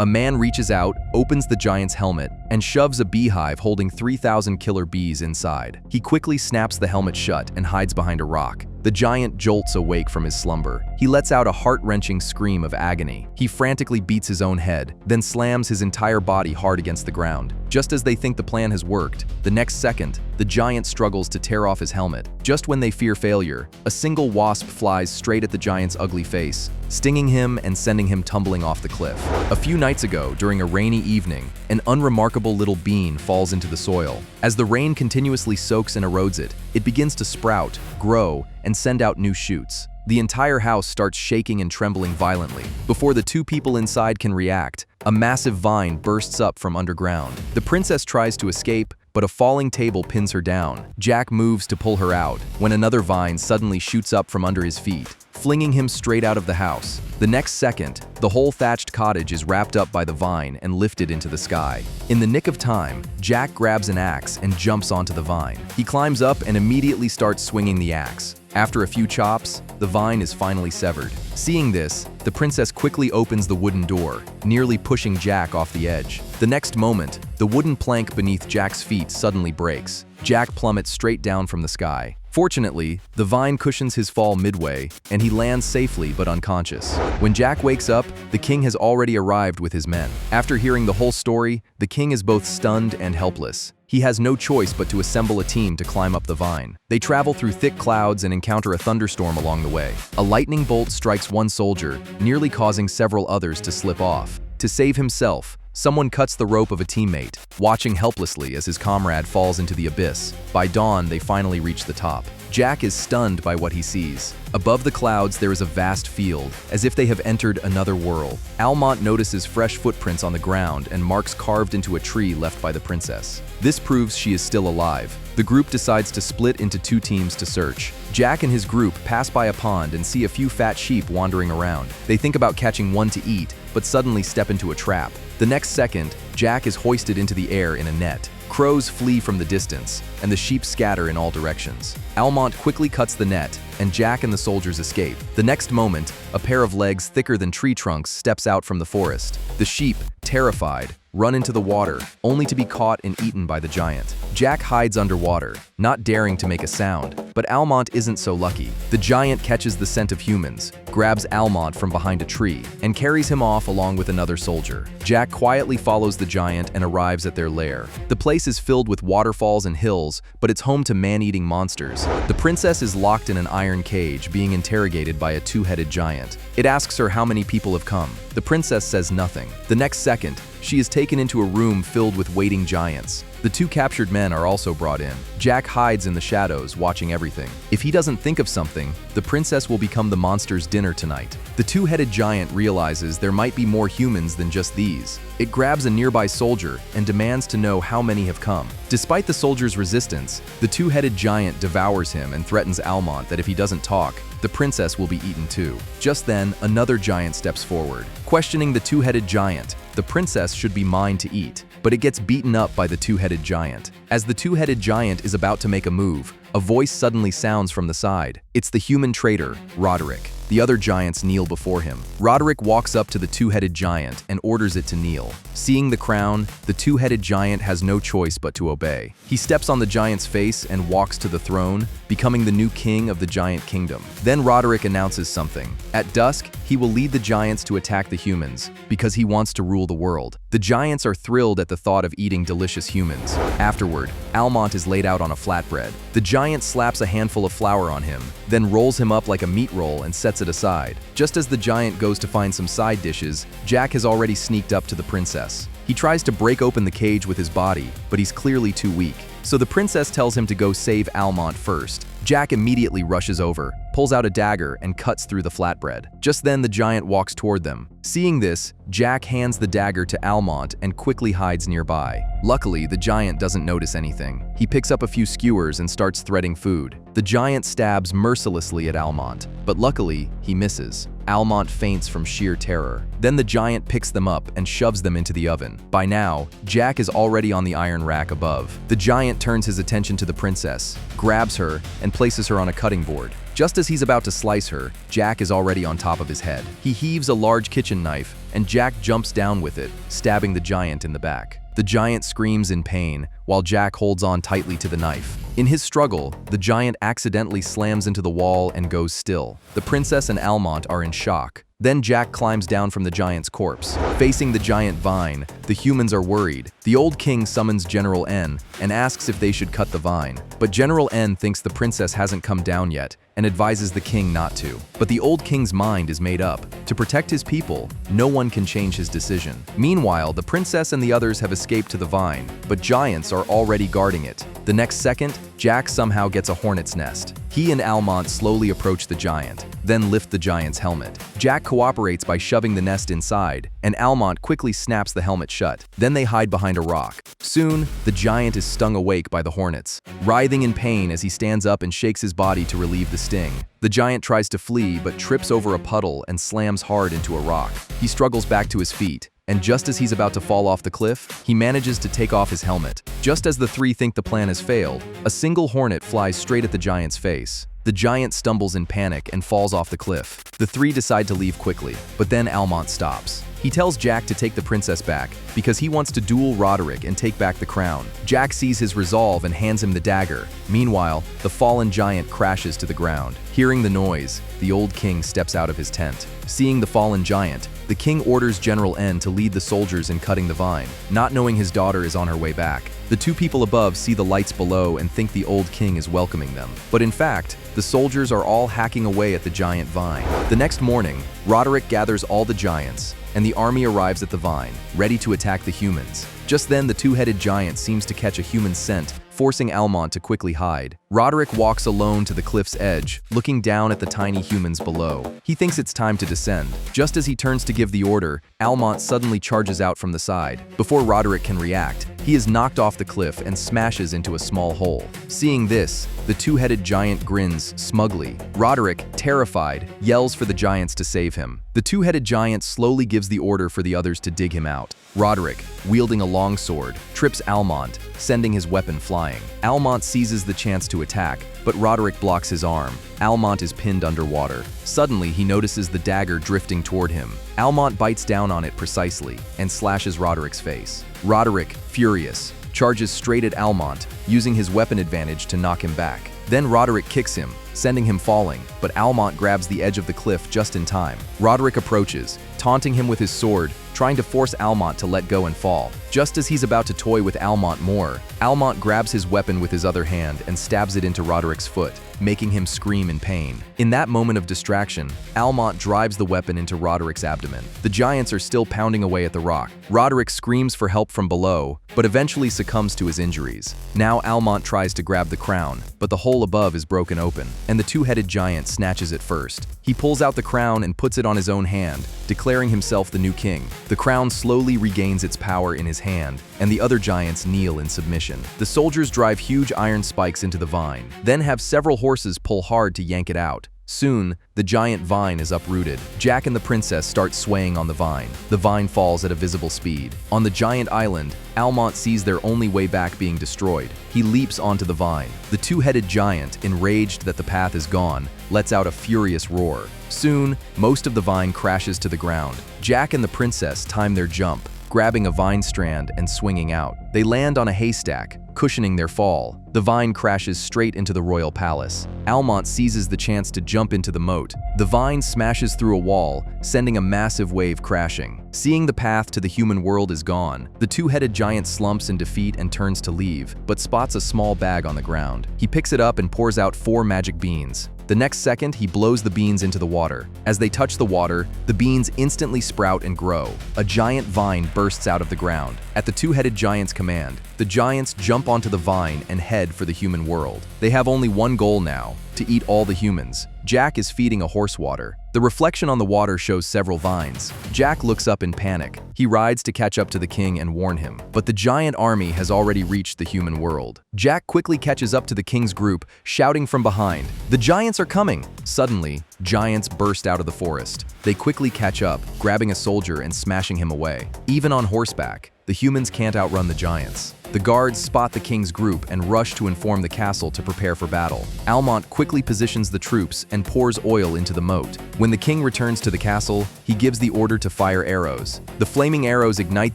A man reaches out, opens the giant's helmet, and shoves a beehive holding 3,000 killer bees inside. He quickly snaps the helmet shut and hides behind a rock. The giant jolts awake from his slumber. He lets out a heart-wrenching scream of agony. He frantically beats his own head, then slams his entire body hard against the ground. Just as they think the plan has worked, the next second, the giant struggles to tear off his helmet. Just when they fear failure, a single wasp flies straight at the giant's ugly face, stinging him and sending him tumbling off the cliff. A few nights ago, during a rainy evening, an unremarkable little bean falls into the soil. As the rain continuously soaks and erodes it, it begins to sprout, grow, and send out new shoots. The entire house starts shaking and trembling violently. Before the two people inside can react, a massive vine bursts up from underground. The princess tries to escape, but a falling table pins her down. Jack moves to pull her out, when another vine suddenly shoots up from under his feet, flinging him straight out of the house. The next second, the whole thatched cottage is wrapped up by the vine and lifted into the sky. In the nick of time, Jack grabs an axe and jumps onto the vine. He climbs up and immediately starts swinging the axe. After a few chops, the vine is finally severed. Seeing this, the princess quickly opens the wooden door, nearly pushing Jack off the edge. The next moment, the wooden plank beneath Jack's feet suddenly breaks. Jack plummets straight down from the sky. Fortunately, the vine cushions his fall midway, and he lands safely but unconscious. When Jack wakes up, the king has already arrived with his men. After hearing the whole story, the king is both stunned and helpless. He has no choice but to assemble a team to climb up the vine. They travel through thick clouds and encounter a thunderstorm along the way. A lightning bolt strikes one soldier, nearly causing several others to slip off. To save himself, someone cuts the rope of a teammate, watching helplessly as his comrade falls into the abyss. By dawn, they finally reach the top. Jack is stunned by what he sees. Above the clouds, there is a vast field, as if they have entered another world. Almont notices fresh footprints on the ground and marks carved into a tree left by the princess. This proves she is still alive. The group decides to split into two teams to search. Jack and his group pass by a pond and see a few fat sheep wandering around. They think about catching one to eat, but suddenly step into a trap. The next second, Jack is hoisted into the air in a net. Crows flee from the distance, and the sheep scatter in all directions. Almont quickly cuts the net, and Jack and the soldiers escape. The next moment, a pair of legs thicker than tree trunks steps out from the forest. The sheep, terrified, run into the water, only to be caught and eaten by the giant. Jack hides underwater, not daring to make a sound, but Almont isn't so lucky. The giant catches the scent of humans, grabs Almont from behind a tree, and carries him off along with another soldier. Jack quietly follows the giant and arrives at their lair. The place is filled with waterfalls and hills, but it's home to man-eating monsters. The princess is locked in an iron cage, being interrogated by a two-headed giant. It asks her how many people have come. The princess says nothing. The next second, she is taken into a room filled with waiting giants. The two captured men are also brought in. Jack hides in the shadows, watching everything. If he doesn't think of something, the princess will become the monster's dinner tonight. The two-headed giant realizes there might be more humans than just these. It grabs a nearby soldier and demands to know how many have come. Despite the soldier's resistance, the two-headed giant devours him and threatens Almont that if he doesn't talk, the princess will be eaten too. Just then, another giant steps forward. Questioning the two-headed giant, the princess should be mine to eat, but it gets beaten up by the two-headed giant. As the two-headed giant is about to make a move, a voice suddenly sounds from the side. It's the human traitor, Roderick. The other giants kneel before him. Roderick walks up to the two-headed giant and orders it to kneel. Seeing the crown, the two-headed giant has no choice but to obey. He steps on the giant's face and walks to the throne, becoming the new king of the giant kingdom. Then Roderick announces something. At dusk, he will lead the giants to attack the humans, because he wants to rule the world. The giants are thrilled at the thought of eating delicious humans. Afterward, Almont is laid out on a flatbread. The giant slaps a handful of flour on him, then rolls him up like a meat roll and sets it aside. Just as the giant goes to find some side dishes, Jack has already sneaked up to the princess. He tries to break open the cage with his body, but he's clearly too weak. So the princess tells him to go save Almont first. Jack immediately rushes over, pulls out a dagger, and cuts through the flatbread. Just then, the giant walks toward them. Seeing this, Jack hands the dagger to Almont and quickly hides nearby. Luckily, the giant doesn't notice anything. He picks up a few skewers and starts threading food. The giant stabs mercilessly at Almont, but luckily, he misses. Almont faints from sheer terror. Then the giant picks them up and shoves them into the oven. By now, Jack is already on the iron rack above. The giant turns his attention to the princess, grabs her, and places her on a cutting board. Just as he's about to slice her, Jack is already on top of his head. He heaves a large kitchen knife, and Jack jumps down with it, stabbing the giant in the back. The giant screams in pain, while Jack holds on tightly to the knife. In his struggle, the giant accidentally slams into the wall and goes still. The princess and Almont are in shock. Then Jack climbs down from the giant's corpse. Facing the giant vine, the humans are worried. The old king summons General N and asks if they should cut the vine. But General N thinks the princess hasn't come down yet and advises the king not to. But the old king's mind is made up. To protect his people, no one can change his decision. Meanwhile, the princess and the others have escaped to the vine, but giants are already guarding it. The next second, Jack somehow gets a hornet's nest. He and Almont slowly approach the giant, then lift the giant's helmet. Jack cooperates by shoving the nest inside, and Almont quickly snaps the helmet shut. Then they hide behind a rock. Soon, the giant is stung awake by the hornets, writhing in pain as he stands up and shakes his body to relieve the sting. The giant tries to flee but trips over a puddle and slams hard into a rock. He struggles back to his feet, and just as he's about to fall off the cliff, he manages to take off his helmet. Just as the three think the plan has failed, a single hornet flies straight at the giant's face. The giant stumbles in panic and falls off the cliff. The three decide to leave quickly, but then Almont stops. He tells Jack to take the princess back because he wants to duel Roderick and take back the crown. Jack sees his resolve and hands him the dagger. Meanwhile, the fallen giant crashes to the ground. Hearing the noise, the old king steps out of his tent. Seeing the fallen giant, the king orders General N to lead the soldiers in cutting the vine, not knowing his daughter is on her way back. The two people above see the lights below and think the old king is welcoming them. But in fact, the soldiers are all hacking away at the giant vine. The next morning, Roderick gathers all the giants, and the army arrives at the vine, ready to attack the humans. Just then, the two-headed giant seems to catch a human scent, forcing Almont to quickly hide. Roderick walks alone to the cliff's edge, looking down at the tiny humans below. He thinks it's time to descend. Just as he turns to give the order, Almont suddenly charges out from the side. Before Roderick can react, he is knocked off the cliff and smashes into a small hole. Seeing this, the two-headed giant grins smugly. Roderick, terrified, yells for the giants to save him. The two-headed giant slowly gives the order for the others to dig him out. Roderick, wielding a longsword, trips Almont, sending his weapon flying. Almont seizes the chance to attack, but Roderick blocks his arm. Almont is pinned underwater. Suddenly, he notices the dagger drifting toward him. Almont bites down on it precisely and slashes Roderick's face. Roderick, furious, charges straight at Almont, using his weapon advantage to knock him back. Then Roderick kicks him, sending him falling, but Almont grabs the edge of the cliff just in time. Roderick approaches, taunting him with his sword, trying to force Almont to let go and fall. Just as he's about to toy with Almont more, Almont grabs his weapon with his other hand and stabs it into Roderick's foot, making him scream in pain. In that moment of distraction, Almont drives the weapon into Roderick's abdomen. The giants are still pounding away at the rock. Roderick screams for help from below, but eventually succumbs to his injuries. Now Almont tries to grab the crown, but the hole above is broken open, and the two-headed giant snatches it first. He pulls out the crown and puts it on his own hand, declaring himself the new king. The crown slowly regains its power in his hand, and the other giants kneel in submission. The soldiers drive huge iron spikes into the vine, then have several horses pull hard to yank it out. Soon, the giant vine is uprooted. Jack and the princess start swaying on the vine. The vine falls at a visible speed. On the giant island, Almont sees their only way back being destroyed. He leaps onto the vine. The two-headed giant, enraged that the path is gone, lets out a furious roar. Soon, most of the vine crashes to the ground. Jack and the princess time their jump, grabbing a vine strand and swinging out. They land on a haystack, cushioning their fall. The vine crashes straight into the royal palace. Almont seizes the chance to jump into the moat. The vine smashes through a wall, sending a massive wave crashing. Seeing the path to the human world is gone, the two-headed giant slumps in defeat and turns to leave, but spots a small bag on the ground. He picks it up and pours out 4 magic beans. The next second, he blows the beans into the water. As they touch the water, the beans instantly sprout and grow. A giant vine bursts out of the ground. At the two-headed giant's command, the giants jump onto the vine and head for the human world. They have only one goal now: to eat all the humans. Jack is feeding a horse water. The reflection on the water shows several vines. Jack looks up in panic. He rides to catch up to the king and warn him, but the giant army has already reached the human world. Jack quickly catches up to the king's group, shouting from behind, "The giants are coming!" Suddenly, giants burst out of the forest. They quickly catch up, grabbing a soldier and smashing him away. Even on horseback, the humans can't outrun the giants. The guards spot the king's group and rush to inform the castle to prepare for battle. Almont quickly positions the troops and pours oil into the moat. When the king returns to the castle, he gives the order to fire arrows. The flaming arrows ignite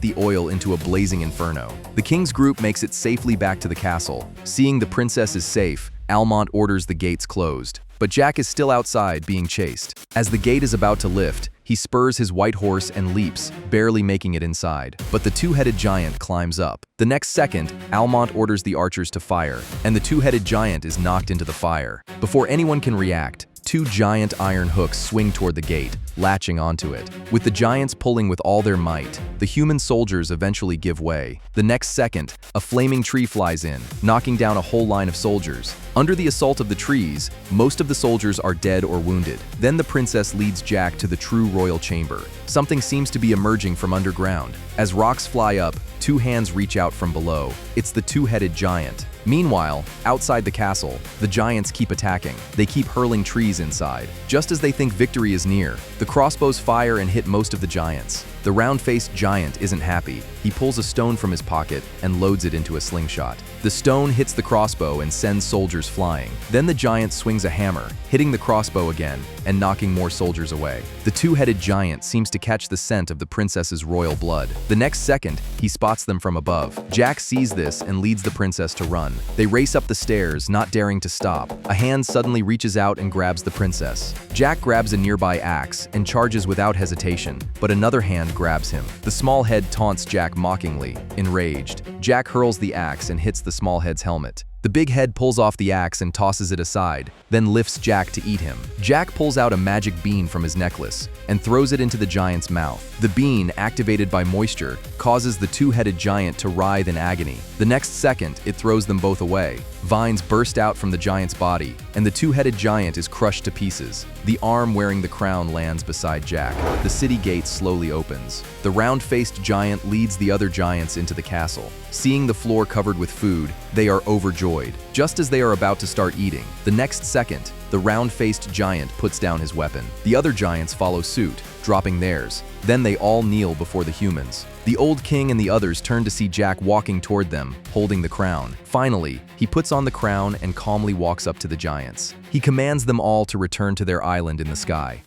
the oil into a blazing inferno. The king's group makes it safely back to the castle. Seeing the princess is safe, Almont orders the gates closed. But Jack is still outside, being chased. As the gate is about to lift, he spurs his white horse and leaps, barely making it inside. But the two-headed giant climbs up. The next second, Almont orders the archers to fire, and the two-headed giant is knocked into the fire. Before anyone can react, two giant iron hooks swing toward the gate, latching onto it. With the giants pulling with all their might, the human soldiers eventually give way. The next second, a flaming tree flies in, knocking down a whole line of soldiers. Under the assault of the trees, most of the soldiers are dead or wounded. Then the princess leads Jack to the true royal chamber. Something seems to be emerging from underground. As rocks fly up, two hands reach out from below. It's the two-headed giant. Meanwhile, outside the castle, the giants keep attacking. They keep hurling trees inside. Just as they think victory is near, the crossbows fire and hit most of the giants. The round-faced giant isn't happy. He pulls a stone from his pocket and loads it into a slingshot. The stone hits the crossbow and sends soldiers flying. Then the giant swings a hammer, hitting the crossbow again and knocking more soldiers away. The two-headed giant seems to catch the scent of the princess's royal blood. The next second, he spots them from above. Jack sees this and leads the princess to run. They race up the stairs, not daring to stop. A hand suddenly reaches out and grabs the princess. Jack grabs a nearby axe and charges without hesitation, but another hand grabs him. The small head taunts Jack mockingly. Enraged, Jack hurls the axe and hits the small head's helmet. The big head pulls off the axe and tosses it aside, then lifts Jack to eat him. Jack pulls out a magic bean from his necklace and throws it into the giant's mouth. The bean, activated by moisture, causes the two-headed giant to writhe in agony. The next second, it throws them both away. Vines burst out from the giant's body, and the two-headed giant is crushed to pieces. The arm wearing the crown lands beside Jack. The city gate slowly opens. The round-faced giant leads the other giants into the castle. Seeing the floor covered with food, they are overjoyed. Just as they are about to start eating, the next second, the round-faced giant puts down his weapon. The other giants follow suit, dropping theirs. Then they all kneel before the humans. The old king and the others turn to see Jack walking toward them, holding the crown. Finally, he puts on the crown and calmly walks up to the giants. He commands them all to return to their island in the sky.